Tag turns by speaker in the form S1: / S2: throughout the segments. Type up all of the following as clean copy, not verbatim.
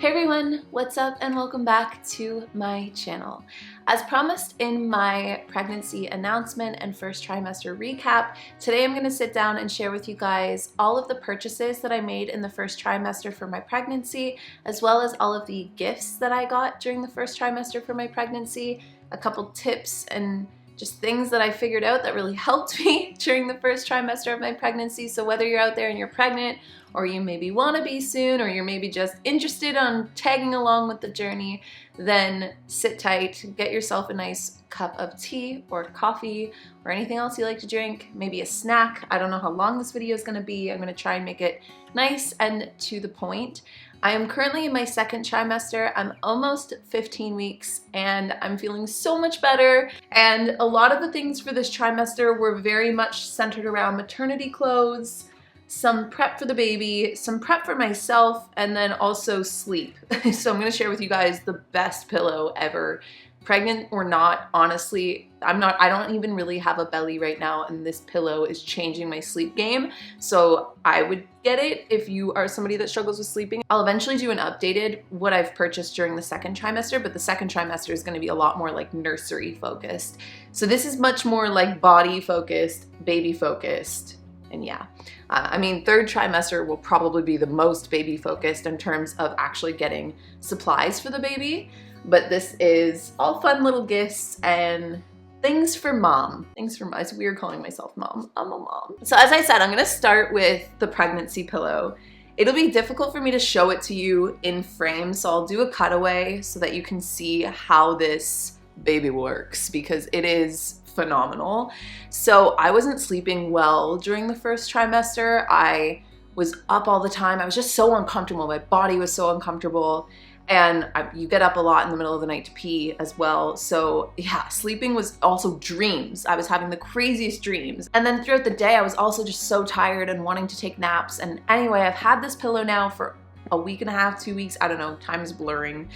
S1: Hey everyone, what's up and welcome back to my channel. As promised in my pregnancy announcement and first trimester recap, today I'm going to sit down and share with you guys all of the purchases that I made in the first trimester for my pregnancy, as well as all of the gifts that I got during the first trimester for my pregnancy, a couple tips and just things that I figured out that really helped me during the first trimester of my pregnancy. So whether you're out there and you're pregnant, or you maybe want to be soon, or you're maybe just interested on tagging along with the journey, then sit tight, get yourself a nice cup of tea or coffee or anything else you like to drink, maybe a snack. I don't know how long this video is going to be. I'm going to try and make it nice and to the point. I am currently in my second trimester. I'm almost 15 weeks and I'm feeling so much better. And a lot of the things for this trimester were very much centered around maternity clothes, some prep for the baby, some prep for myself, and then also sleep. So I'm gonna share with you guys the best pillow ever. Pregnant or not, honestly, I don't even really have a belly right now, and this pillow is changing my sleep game. So I would get it if you are somebody that struggles with sleeping. I'll eventually do an updated what I've purchased during the second trimester, but the second trimester is gonna be a lot more like nursery focused. So this is much more like body focused, baby focused. And yeah, I mean, third trimester will probably be the most baby focused in terms of actually getting supplies for the baby. But this is all fun little gifts and things for mom. Things for mom. It's weird calling myself mom. I'm a mom. So as I said, I'm gonna start with the pregnancy pillow. It'll be difficult for me to show it to you in frame, so I'll do a cutaway so that you can see how this baby works, because it is phenomenal. So I wasn't sleeping well during the first trimester. I was up all the time. I was just so uncomfortable. My body was so uncomfortable. And you get up a lot in the middle of the night to pee as well. So yeah, sleeping was also dreams. I was having the craziest dreams. And then throughout the day, I was also just so tired and wanting to take naps. And anyway, I've had this pillow now for a week and a half, 2 weeks, I don't know, time is blurring,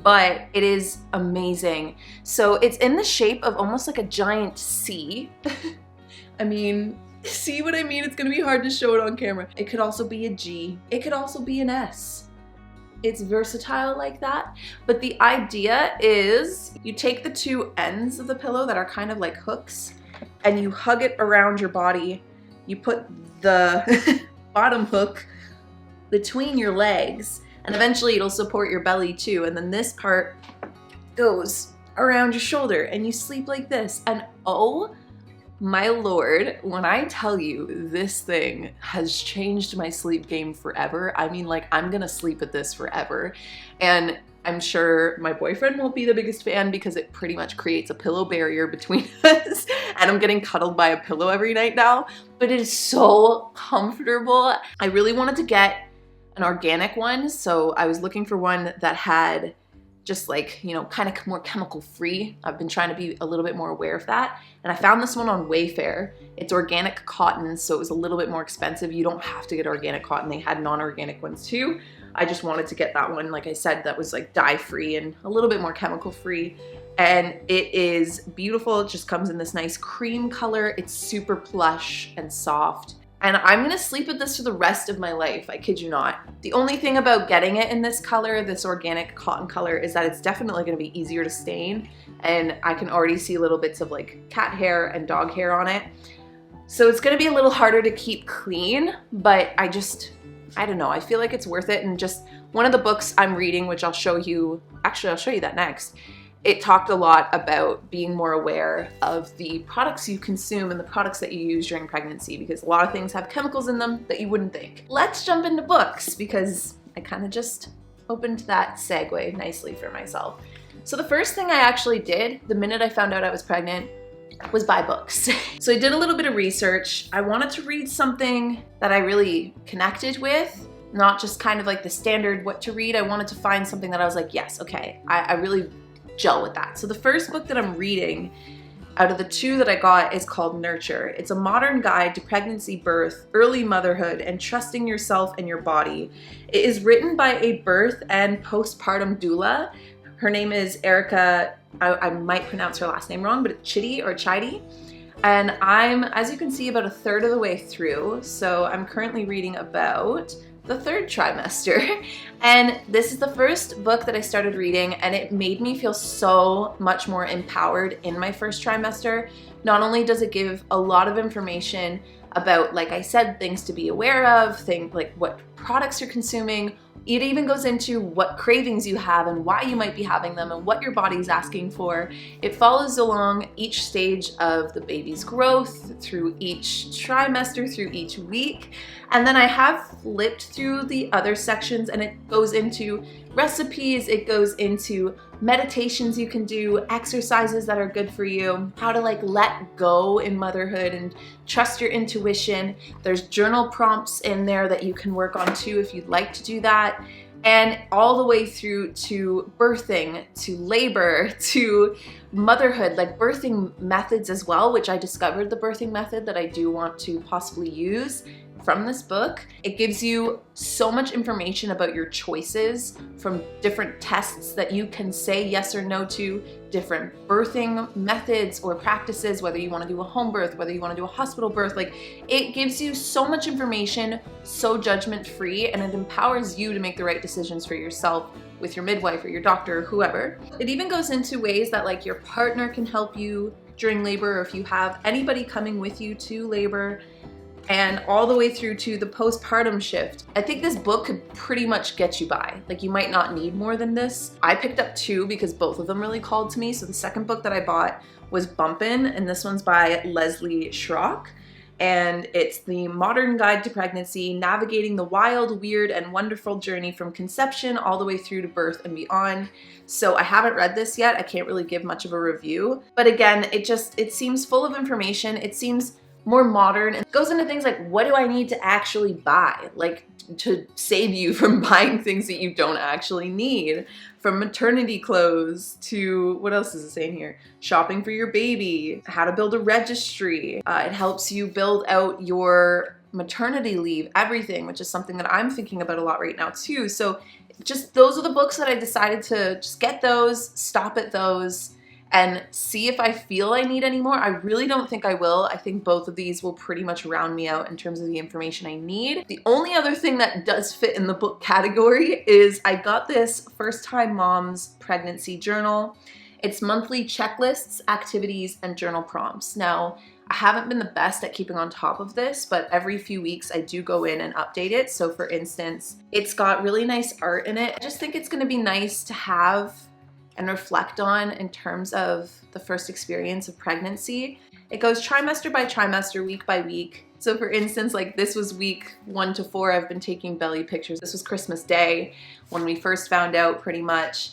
S1: but it is amazing. So it's in the shape of almost like a giant C. I mean, see what I mean? It's gonna be hard to show it on camera. It could also be a G. It could also be an S. It's versatile like that. But the idea is you take the two ends of the pillow that are kind of like hooks and you hug it around your body. You put the bottom hook between your legs, and eventually it'll support your belly too. And then this part goes around your shoulder and you sleep like this. And oh my Lord, when I tell you this thing has changed my sleep game forever, I mean, like, I'm gonna sleep with this forever. And I'm sure my boyfriend won't be the biggest fan because it pretty much creates a pillow barrier between us, and I'm getting cuddled by a pillow every night now, but it is so comfortable. I really wanted to get an organic one, so I was looking for one that had just like, you know, kind of more chemical free. I've been trying to be a little bit more aware of that. And I found this one on Wayfair. It's organic cotton, so it was a little bit more expensive. You don't have to get organic cotton. They had non-organic ones too. I just wanted to get that one, like I said, that was like dye free and a little bit more chemical free. And it is beautiful. It just comes in this nice cream color. It's super plush and soft. And I'm gonna sleep with this for the rest of my life, I kid you not. The only thing about getting it in this color, this organic cotton color, is that it's definitely gonna be easier to stain. And I can already see little bits of like cat hair and dog hair on it. So it's gonna be a little harder to keep clean, but I don't know, I feel like it's worth it. And just one of the books I'm reading, which I'll show you, actually I'll show you that next, it talked a lot about being more aware of the products you consume and the products that you use during pregnancy, because a lot of things have chemicals in them that you wouldn't think. Let's jump into books, because I kind of just opened that segue nicely for myself. So the first thing I actually did the minute I found out I was pregnant was buy books. So I did a little bit of research. I wanted to read something that I really connected with, not just kind of like the standard what to read. I wanted to find something that I was like, yes, okay, I really gel with that. So the first book that I'm reading out of the two that I got is called Nurture. It's a modern guide to pregnancy, birth, early motherhood, and trusting yourself and your body. It is written by a birth and postpartum doula. Her name is Erica, I might pronounce her last name wrong, but it's Chidi. And I'm, as you can see, about a third of the way through. So I'm currently reading about the third trimester. And this is the first book that I started reading, and it made me feel so much more empowered in my first trimester. Not only does it give a lot of information about, like I said, things to be aware of, things like what products you're consuming. It even goes into what cravings you have and why you might be having them and what your body's asking for. It follows along each stage of the baby's growth, through each trimester, through each week. And then I have flipped through the other sections, and it goes into recipes, it goes into meditations you can do, exercises that are good for you, how to like let go in motherhood and trust your intuition. There's journal prompts in there that you can work on too if you'd like to do that. And all the way through to birthing, to labor, to motherhood, like birthing methods as well, which I discovered the birthing method that I do want to possibly use from this book. It gives you so much information about your choices, from different tests that you can say yes or no to, different birthing methods or practices, whether you want to do a home birth, whether you want to do a hospital birth. Like, it gives you so much information, so judgment-free, and it empowers you to make the right decisions for yourself with your midwife or your doctor or whoever. It even goes into ways that like your partner can help you during labor, or if you have anybody coming with you to labor, and all the way through to the postpartum shift. I think this book could pretty much get you by. Like, you might not need more than this. I picked up 2 because both of them really called to me. So the second book that I bought was Bumpin', and this one's by Leslie Schrock. And it's the Modern Guide to Pregnancy, navigating the wild, weird, and wonderful journey from conception all the way through to birth and beyond. So I haven't read this yet. I can't really give much of a review. But again, it seems full of information. It seems more modern, and goes into things like, what do I need to actually buy? Like, to save you from buying things that you don't actually need. From maternity clothes to, what else is it saying here? Shopping for your baby, how to build a registry. It helps you build out your maternity leave, everything, which is something that I'm thinking about a lot right now too. So just those are the books that I decided to just get those, stop at those, and see if I feel I need any more. I really don't think I will. I think both of these will pretty much round me out in terms of the information I need. The only other thing that does fit in the book category is I got this First Time Mom's Pregnancy Journal. It's monthly checklists, activities, and journal prompts. Now, I haven't been the best at keeping on top of this, but every few weeks I do go in and update it. So for instance, it's got really nice art in it. I just think it's gonna be nice to have and reflect on in terms of the first experience of pregnancy. It goes trimester by trimester, week by week. So for instance, like this was week 1 to 4, I've been taking belly pictures. This was Christmas Day when we first found out, pretty much.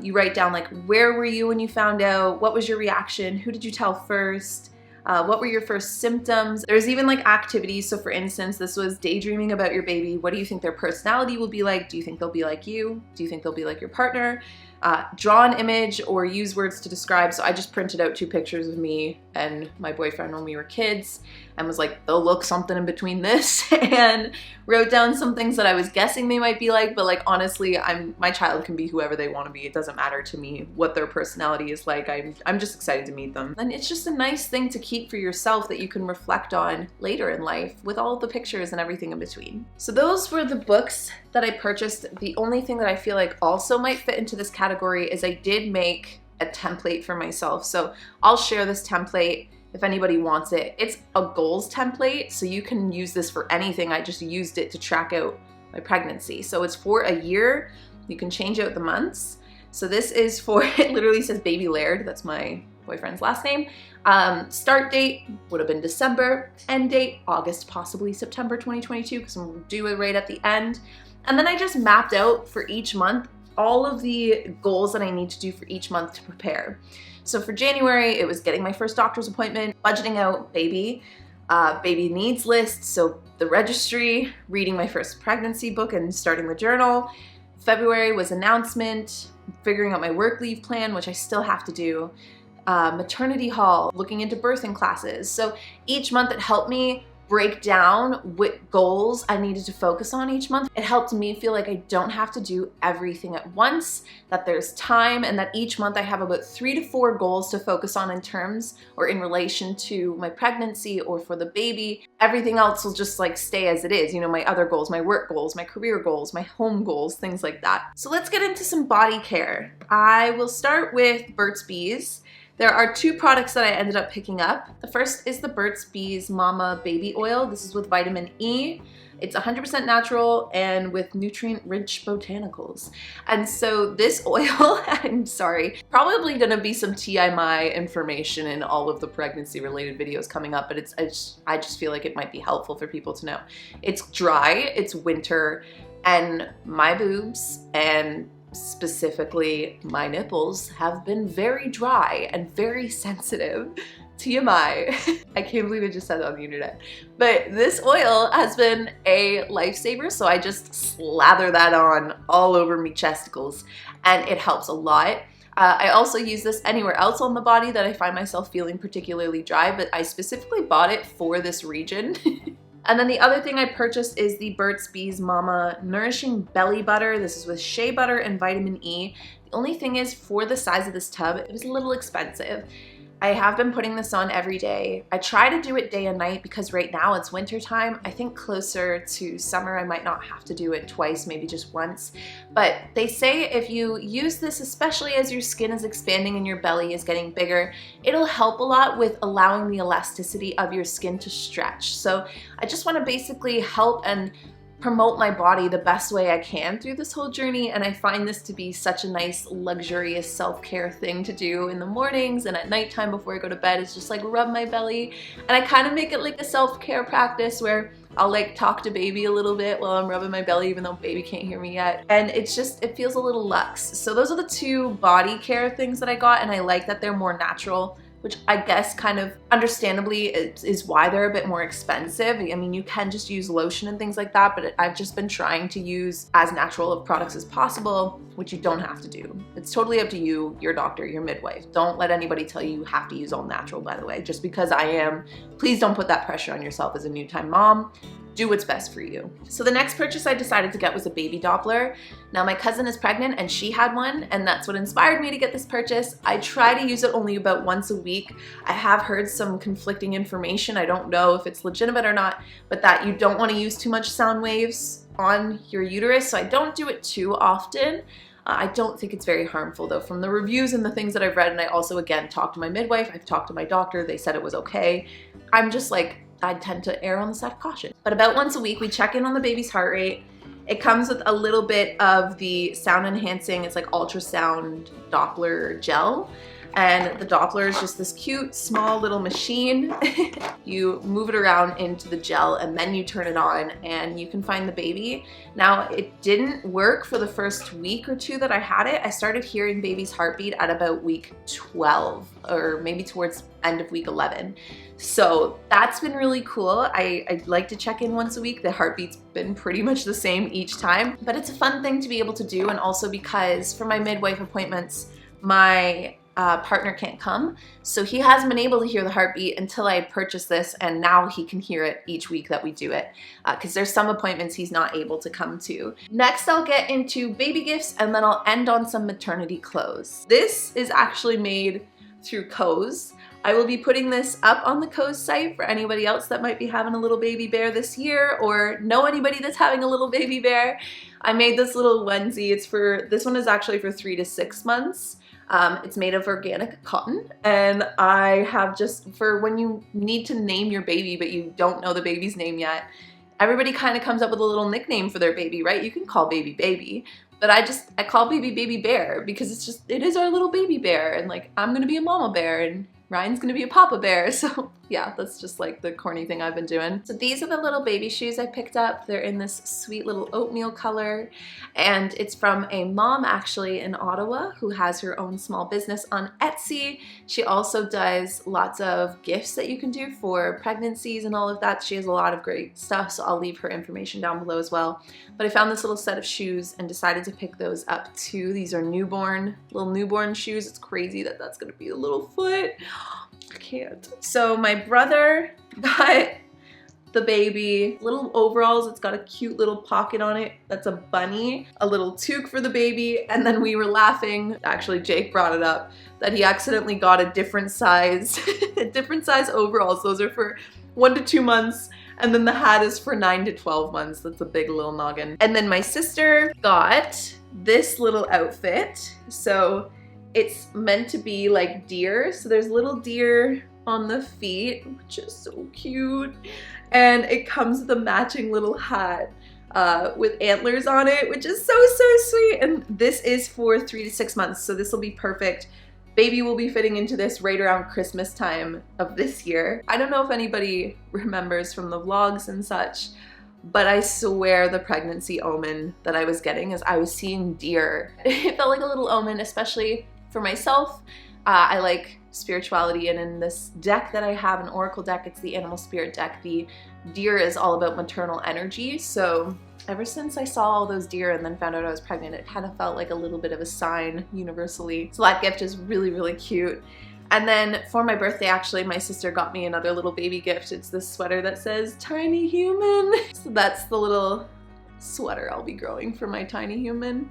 S1: You write down like, where were you when you found out? What was your reaction? Who did you tell first? What were your first symptoms? There's even like activities. So for instance, this was daydreaming about your baby. What do you think their personality will be like? Do you think they'll be like you? Do you think they'll be like your partner? Draw an image or use words to describe. So I just printed out 2 pictures of me and my boyfriend when we were kids and was like, they'll look something in between this, and wrote down some things that I was guessing they might be like, but like honestly, my child can be whoever they want to be. It doesn't matter to me what their personality is like. I'm just excited to meet them. And it's just a nice thing to keep for yourself that you can reflect on later in life with all the pictures and everything in between. So those were the books that I purchased. The only thing that I feel like also might fit into this category is I did make a template for myself. So I'll share this template if anybody wants it. It's a goals template, so you can use this for anything. I just used it to track out my pregnancy. So it's for a year. You can change out the months. So this is for, it literally says Baby Laird. That's my boyfriend's last name. Start date would have been December. End date, August, possibly September 2022, because I'm due it right at the end. And then I just mapped out for each month all of the goals that I need to do for each month to prepare. So for January, it was getting my first doctor's appointment, budgeting out baby needs list, so the registry, reading my first pregnancy book and starting the journal. February was announcement, figuring out my work leave plan, which I still have to do. Maternity hall, looking into birthing classes. So each month it helped me break down what goals I needed to focus on each month. It helped me feel like I don't have to do everything at once, that there's time, and that each month I have about 3 to 4 goals to focus on in terms or in relation to my pregnancy or for the baby. Everything else will just like stay as it is, you know, my other goals, my work goals, my career goals, my home goals, things like that. So let's get into some body care. I will start with Burt's Bees. There are 2 products that I ended up picking up. The first is the Burt's Bees Mama Baby Oil. This is with vitamin E. It's 100% natural and with nutrient-rich botanicals. And so this oil, I'm sorry, probably gonna be some TMI information in all of the pregnancy-related videos coming up, but I just feel like it might be helpful for people to know. It's dry, it's winter, and my boobs and specifically my nipples have been very dry and very sensitive. TMI. I can't believe I just said that on the internet. But this oil has been a lifesaver, so I just slather that on all over me chesticles and it helps a lot. I also use this anywhere else on the body that I find myself feeling particularly dry, but I specifically bought it for this region. And then the other thing I purchased is the Burt's Bees Mama Nourishing Belly Butter. This is with shea butter and vitamin E. The only thing is, for the size of this tub, it was a little expensive. I have been putting this on every day. I try to do it day and night because right now it's winter time. I think closer to summer I might not have to do it twice, maybe just once. But they say if you use this, especially as your skin is expanding and your belly is getting bigger, it'll help a lot with allowing the elasticity of your skin to stretch. So I just want to basically help and promote my body the best way I can through this whole journey, and I find this to be such a nice luxurious self-care thing to do in the mornings and at nighttime before I go to bed. It's just like rub my belly, and I kind of make it like a self-care practice where I'll like talk to baby a little bit while I'm rubbing my belly even though baby can't hear me yet, and it's just, it feels a little luxe. So those are the 2 body care things that I got, and I like that they're more natural, which I guess kind of understandably is why they're a bit more expensive. I mean, you can just use lotion and things like that, but I've just been trying to use as natural of products as possible, which you don't have to do. It's totally up to you, your doctor, your midwife. Don't let anybody tell you you have to use all natural, by the way. Just because I am, please don't put that pressure on yourself as a new-time mom. Do what's best for you. So the next purchase I decided to get was a baby Doppler. Now my cousin is pregnant and she had one, and that's what inspired me to get this purchase. I try to use it only about once a week. I have heard some conflicting information. I don't know if it's legitimate or not, but that you don't want to use too much sound waves on your uterus, so I don't do it too often. I don't think it's very harmful though, from the reviews and the things that I've read, and I also again talked to my midwife, I've talked to my doctor, they said it was okay. I'm just like, I tend to err on the side of caution. But about once a week, we check in on the baby's heart rate. It comes with a little bit of the sound enhancing, it's like ultrasound Doppler gel. And the Doppler is just this cute, small little machine. You move it around into the gel and then you turn it on and you can find the baby. Now, it didn't work for the first week or 2 that I had it. I started hearing baby's heartbeat at about week 12 or maybe towards end of week 11. So that's been really cool. I like to check in once a week. The heartbeat's been pretty much the same each time, but it's a fun thing to be able to do. And also because for my midwife appointments, my partner can't come, so he hasn't been able to hear the heartbeat until I had purchased this, and now he can hear it each week that we do it, because there's some appointments he's not able to come to. Next, I'll get into baby gifts, and then I'll end on some maternity clothes. This is actually made through Koze. I will be putting this up on the Koze site for anybody else that might be having a little baby bear this year or know anybody that's having a little baby bear. I made this little onesie. This one is actually for 3 to 6 months. It's made of organic cotton, and I have just, for when you need to name your baby but you don't know the baby's name yet, everybody kind of comes up with a little nickname for their baby, right? You can call baby baby, but I call baby bear because it is our little baby bear, and like I'm gonna be a mama bear and Ryan's gonna be a papa bear, so yeah, that's just like the corny thing I've been doing. So these are the little baby shoes I picked up. They're in this sweet little oatmeal color, and it's from a mom actually in Ottawa who has her own small business on Etsy. She also does lots of gifts that you can do for pregnancies and all of that. She has a lot of great stuff, so I'll leave her information down below as well. But I found this little set of shoes and decided to pick those up too. These are little newborn shoes. It's crazy that that's gonna be a little foot. I can't. So my brother got the baby, little overalls, it's got a cute little pocket on it, that's a bunny, a little toque for the baby, and then we were laughing, actually Jake brought it up, that he accidentally got a different size, different size overalls. Those are for 1 to 2 months, and then the hat is for 9 to 12 months. That's a big little noggin. And then my sister got this little outfit. So it's meant to be like deer. So there's little deer on the feet, which is so cute. And it comes with a matching little hat with antlers on it, which is so sweet. And this is for 3 to 6 months. So this will be perfect. Baby will be fitting into this right around Christmas time of this year. I don't know if anybody remembers from the vlogs and such, but I swear the pregnancy omen that I was getting is I was seeing deer. It felt like a little omen, especially for myself. I like spirituality, and in this deck that I have, an oracle deck, it's the animal spirit deck. The deer is all about maternal energy. So ever since I saw all those deer and then found out I was pregnant, it kind of felt like a little bit of a sign universally. So that gift is really cute. And then for my birthday, actually, my sister got me another little baby gift. It's this sweater that says tiny human. So that's the little sweater I'll be growing for my tiny human.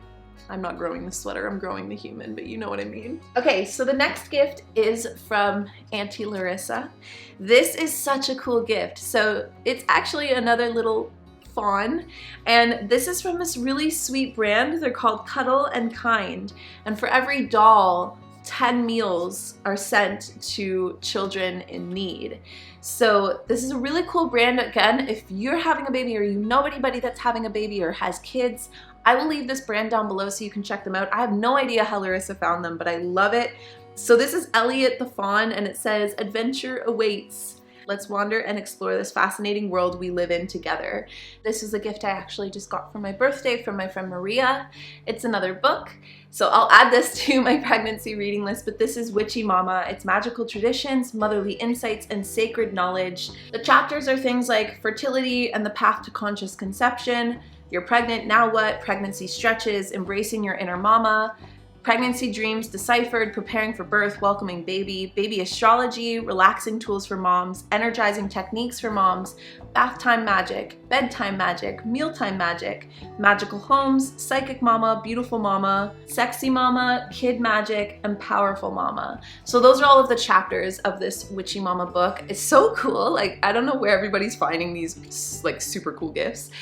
S1: I'm not growing the sweater, I'm growing the human, but you know what I mean. Okay, so the next gift is from Auntie Larissa. This is such a cool gift. So it's actually another little fawn, and this is from this really sweet brand. They're called Cuddle and Kind, and for every doll, 10 meals are sent to children in need. So this is a really cool brand. Again, if you're having a baby or you know anybody that's having a baby or has kids, I will leave this brand down below so you can check them out. I have no idea how Larissa found them, but I love it. So this is Elliot the fawn, and it says, "Adventure awaits. Let's wander and explore this fascinating world we live in together." This is a gift I actually just got for my birthday from my friend Maria. It's another book. So I'll add this to my pregnancy reading list, but this is Witchy Mama. It's magical traditions, motherly insights, and sacred knowledge. The chapters are things like fertility and the path to conscious conception, you're pregnant, now what, pregnancy stretches, embracing your inner mama, pregnancy dreams deciphered, preparing for birth, welcoming baby, baby astrology, relaxing tools for moms, energizing techniques for moms, bath time magic, bedtime magic, mealtime magic, magical homes, psychic mama, beautiful mama, sexy mama, kid magic, and powerful mama. So those are all of the chapters of this Witchy Mama book. It's so cool. Like, I don't know where everybody's finding these like super cool gifts.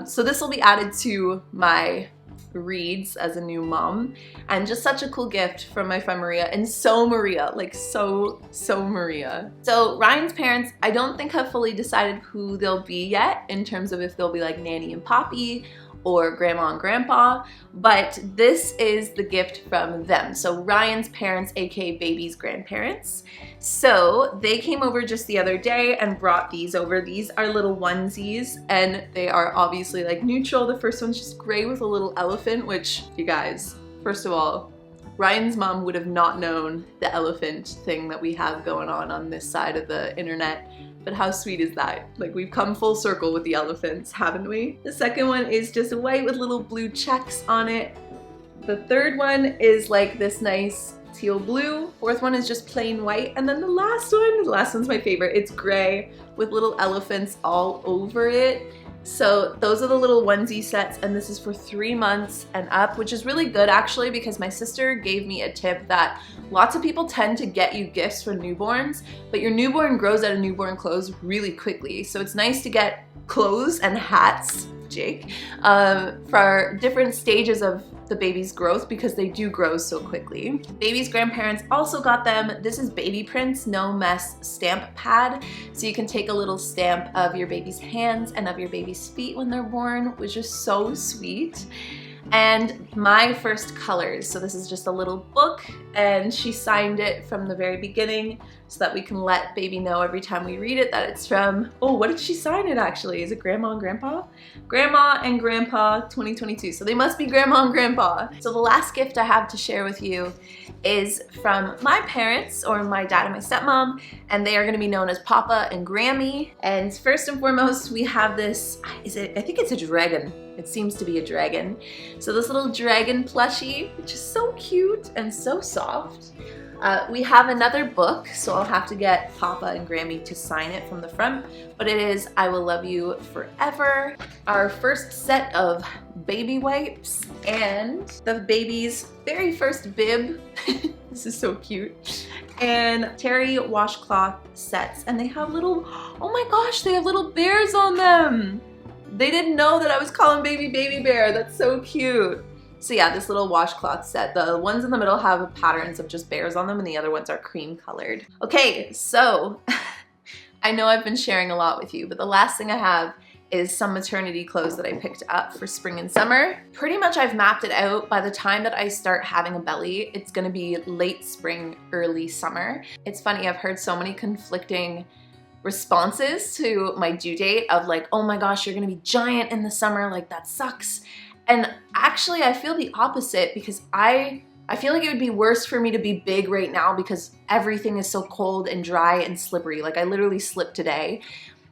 S1: So this will be added to my reads as a new mom, and just such a cool gift from my friend Maria, and so Maria, like so Maria. So Ryan's parents, I don't think have fully decided who they'll be yet in terms of if they'll be like Nanny and Poppy or Grandma and Grandpa, but this is the gift from them. So Ryan's parents, aka baby's grandparents. So they came over just the other day and brought these over. These are little onesies, and they are obviously like neutral. The first one's just gray with a little elephant, which, you guys, first of all, Ryan's mom would have not known the elephant thing that we have going on this side of the internet. But how sweet is that? Like, we've come full circle with the elephants, haven't we? The second one is just white with little blue checks on it. The third one is like this nice teal blue. Fourth one is just plain white. And then the last one's my favorite. It's gray with little elephants all over it. So those are the little onesie sets, and this is for 3 months and up, which is really good actually, because my sister gave me a tip that lots of people tend to get you gifts for newborns, but your newborn grows out of newborn clothes really quickly. So it's nice to get clothes and hats, Jake, for different stages of the baby's growth, because they do grow so quickly. Baby's grandparents also got them, this is Baby Prints No Mess stamp pad. So you can take a little stamp of your baby's hands and of your baby's feet when they're born, which is so sweet. And my first colors. So this is just a little book, and she signed it from the very beginning so that we can let baby know every time we read it that it's from, oh, what did she sign it actually? Is it Grandma and Grandpa? Grandma and Grandpa 2022. So they must be Grandma and Grandpa. So the last gift I have to share with you is from my parents, or my dad and my stepmom, and they are going to be known as Papa and Grammy. And first and foremost, we have this, I think it's a dragon. It seems to be a dragon. So this little dragon plushie, which is so cute and so soft. We have another book, so I'll have to get Papa and Grammy to sign it from the front, but it is I Will Love You Forever. Our first set of baby wipes and the baby's very first bib. This is so cute. And terry washcloth sets, and they have little, oh my gosh, they have little bears on them. They didn't know that I was calling baby bear. That's so cute. So yeah, this little washcloth set. The ones in the middle have patterns of just bears on them, and the other ones are cream colored. Okay, so I know I've been sharing a lot with you, but the last thing I have is some maternity clothes that I picked up for spring and summer. Pretty much I've mapped it out. By the time that I start having a belly, it's gonna be late spring, early summer. It's funny, I've heard so many conflicting responses to my due date of like, oh my gosh, you're gonna be giant in the summer, like that sucks. And actually I feel the opposite, because I feel like it would be worse for me to be big right now because everything is so cold and dry and slippery. Like I literally slipped today.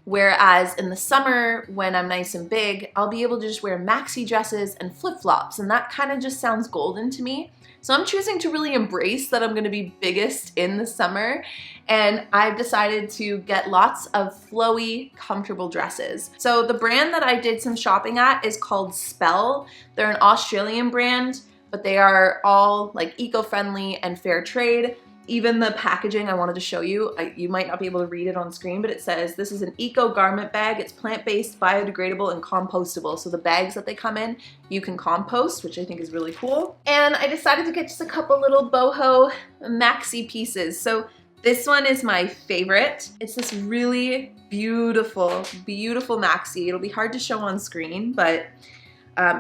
S1: Whereas in the summer, when I'm nice and big, I'll be able to just wear maxi dresses and flip-flops, and that kind of just sounds golden to me. So I'm choosing to really embrace that I'm gonna be biggest in the summer, and I've decided to get lots of flowy, comfortable dresses. So the brand that I did some shopping at is called Spell. They're an Australian brand, but they are all like eco-friendly and fair trade. Even the packaging I wanted to show you, you might not be able to read it on screen, but it says this is an eco garment bag. It's plant-based, biodegradable, and compostable. So the bags that they come in, you can compost, which I think is really cool. And I decided to get just a couple little boho maxi pieces. So this one is my favorite. It's this really beautiful, beautiful maxi. It'll be hard to show on screen, but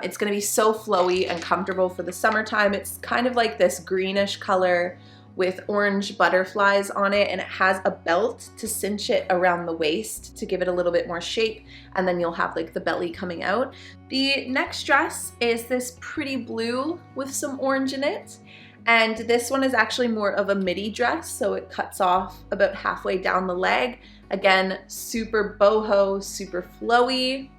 S1: it's gonna be so flowy and comfortable for the summertime. It's kind of like this greenish color with orange butterflies on it, and it has a belt to cinch it around the waist to give it a little bit more shape, and then you'll have like the belly coming out. The next dress is this pretty blue with some orange in it, and this one is actually more of a midi dress, so it cuts off about halfway down the leg. Again, super boho, super flowy.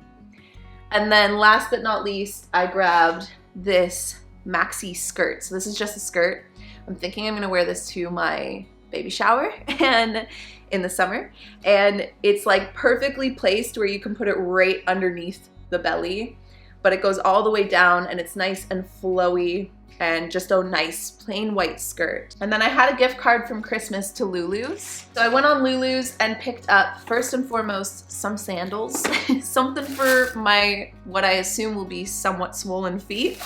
S1: And then last but not least, I grabbed this maxi skirt. So this is just a skirt. I'm thinking I'm gonna wear this to my baby shower and in the summer. And it's like perfectly placed where you can put it right underneath the belly, but it goes all the way down and it's nice and flowy and just a nice plain white skirt. And then I had a gift card from Christmas to Lulu's. So I went on Lulu's and picked up, first and foremost, some sandals, something for my, what I assume will be somewhat swollen feet.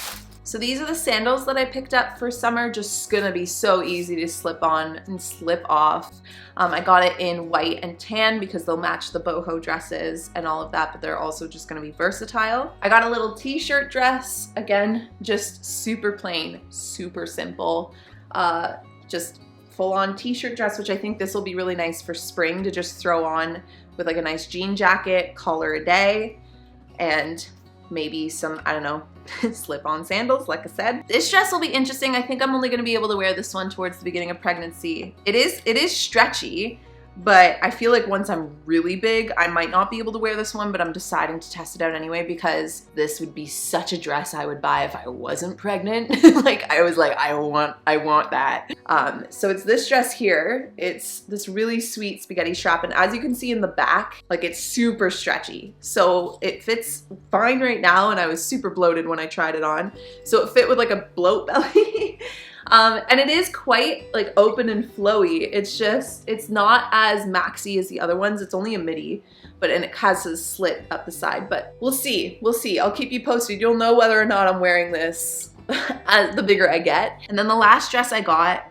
S1: So these are the sandals that I picked up for summer, just gonna be so easy to slip on and slip off. I got it in white and tan because they'll match the boho dresses and all of that, but they're also just gonna be versatile. I got a little t-shirt dress, again, just super plain, super simple, just full-on t-shirt dress, which I think this will be really nice for spring to just throw on with like a nice jean jacket, collar a day, and maybe some, I don't know, slip-on sandals, like I said. This dress will be interesting. I think I'm only gonna be able to wear this one towards the beginning of pregnancy. It is stretchy, but I feel like once I'm really big, I might not be able to wear this one, but I'm deciding to test it out anyway because this would be such a dress I would buy if I wasn't pregnant. Like I was like, I want that. So it's this dress here. It's this really sweet spaghetti strap, and as you can see in the back, like it's super stretchy. So it fits fine right now, and I was super bloated when I tried it on. So it fit with like a bloat belly. And it is quite like open and flowy. It's just, it's not as maxi as the other ones. It's only a midi, and it has a slit up the side, but we'll see. We'll see. I'll keep you posted. You'll know whether or not I'm wearing this the bigger I get. And then the last dress I got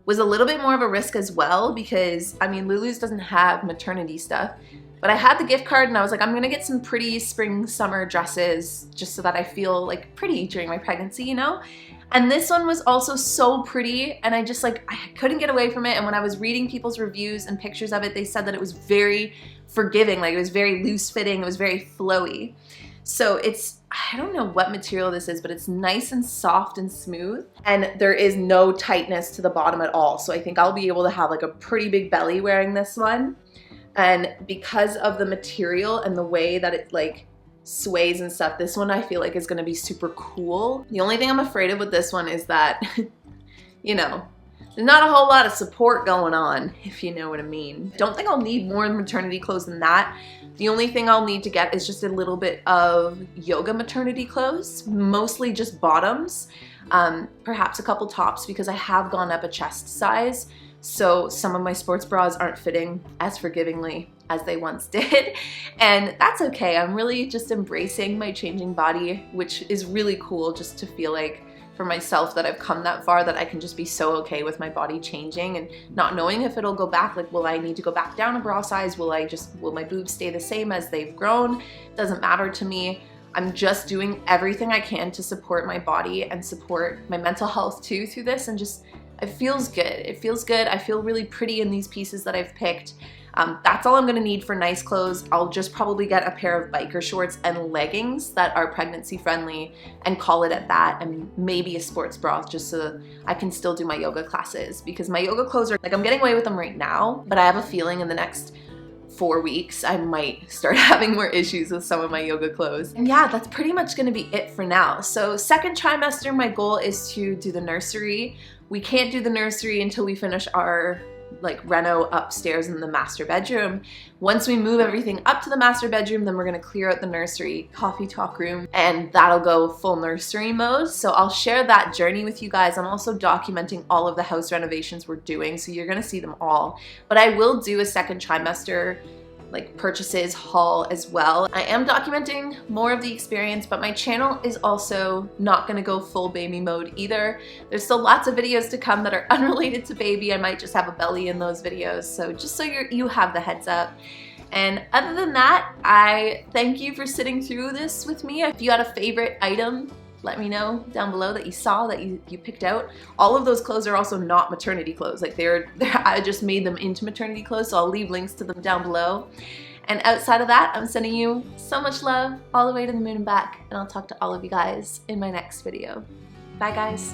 S1: was a little bit more of a risk as well because, I mean, Lulu's doesn't have maternity stuff, but I had the gift card and I was like, I'm gonna get some pretty spring, summer dresses just so that I feel like pretty during my pregnancy, you know? And this one was also so pretty, and I just like, I couldn't get away from it. And when I was reading people's reviews and pictures of it, they said that it was very forgiving, like it was very loose fitting, it was very flowy. So it's, I don't know what material this is, but it's nice and soft and smooth, and there is no tightness to the bottom at all. So I think I'll be able to have like a pretty big belly wearing this one. And because of the material and the way that it like sways and stuff, this one I feel like is gonna be super cool. The only thing I'm afraid of with this one is that, you know, there's not a whole lot of support going on, if you know what I mean. Don't think I'll need more maternity clothes than that. The only thing I'll need to get is just a little bit of yoga maternity clothes, mostly just bottoms, perhaps a couple tops because I have gone up a chest size. So some of my sports bras aren't fitting as forgivingly as they once did. And that's okay. I'm really just embracing my changing body, which is really cool just to feel like for myself that I've come that far that I can just be so okay with my body changing and not knowing if it'll go back. Like, will I need to go back down a bra size? Will my boobs stay the same as they've grown? Doesn't matter to me. I'm just doing everything I can to support my body and support my mental health too through this, and just, it feels good. It feels good. I feel really pretty in these pieces that I've picked. That's all I'm gonna need for nice clothes. I'll just probably get a pair of biker shorts and leggings that are pregnancy friendly and call it at that, and maybe a sports bra just so that I can still do my yoga classes, because my yoga clothes are, like, I'm getting away with them right now, but I have a feeling in the next 4 weeks I might start having more issues with some of my yoga clothes. And yeah, that's pretty much gonna be it for now. So second trimester, my goal is to do the nursery. We can't do the nursery until we finish our reno upstairs in the master bedroom. Once we move everything up to the master bedroom, then we're gonna clear out the nursery coffee talk room, and that'll go full nursery mode. So I'll share that journey with you guys. I'm also documenting all of the house renovations we're doing, so you're gonna see them all. But I will do a second trimester purchases haul as well. I am documenting more of the experience, but my channel is also not gonna go full baby mode either. There's still lots of videos to come that are unrelated to baby. I might just have a belly in those videos, so just so you have the heads up. And other than that, I thank you for sitting through this with me. If you had a favorite item, let me know down below that you saw, that you picked out. All of those clothes are also not maternity clothes. I just made them into maternity clothes, so I'll leave links to them down below. And outside of that, I'm sending you so much love all the way to the moon and back, and I'll talk to all of you guys in my next video. Bye guys.